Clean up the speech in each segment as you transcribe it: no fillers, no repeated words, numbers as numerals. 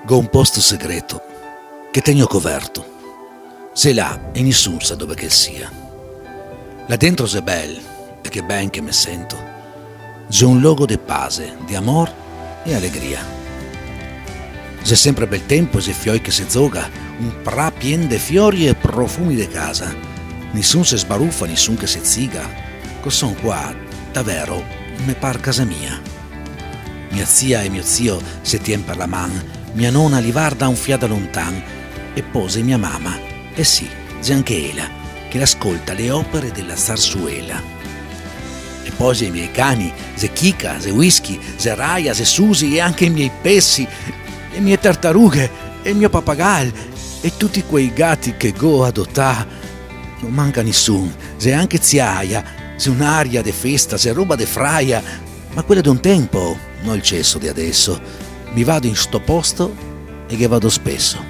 Go un posto segreto che tengo coperto. Se là e nessuno sa dove che sia. Là dentro è bello e che ben che mi sento. C'è un luogo di pace, di amor e allegria. C'è sempre bel tempo e fiori che si zoga, un pra pieno di fiori e profumi di casa. Nessuno si sbaruffa, nessuno che si ziga. Cos'son qua, davvero, mi par casa mia. Mia zia e mio zio si tien per la man, mia nonna li guarda un fiato lontan e pose mia mamma, e sì, c'è anche ella, che ascolta le opere della zarzuela. E poi i miei cani, c'è Kika, c'è Whisky, c'è Raya, c'è Susi e anche i miei pessi, le mie tartarughe e il mio pappagallo e tutti quei gatti che go adottà. Non manca nessuno, c'è anche ziaia, c'è un'aria di festa, c'è roba di fraia, ma quella di un tempo, non il cesso di adesso. Mi vado in sto posto e che vado spesso.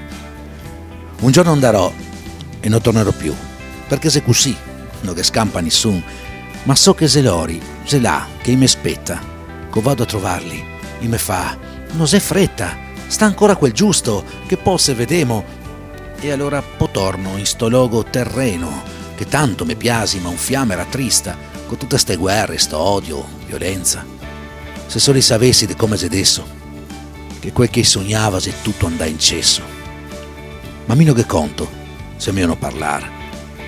Un giorno andrò e non tornerò più, perché se così, non che scampa nessuno, ma so che se lori, se là, che mi aspetta, che vado a trovarli, e mi fa, non c'è fretta, sta ancora quel giusto, che poi se vedemo, e allora poi torno in sto luogo terreno, che tanto mi piace, ma un fiamme era trista, con tutte ste guerre, sto odio, violenza. Se solo sapessi di come sei adesso, che quel che sognava se tutto andà in cesso. Ma meno che conto, se mi non parlare,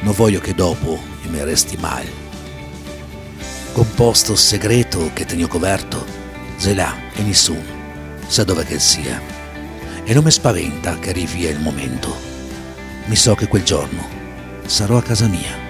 non voglio che dopo mi resti male. Composto segreto che tengo coperto, se là e nessuno sa dove che sia. E non mi spaventa che arrivi il momento. Mi so che quel giorno sarò a casa mia.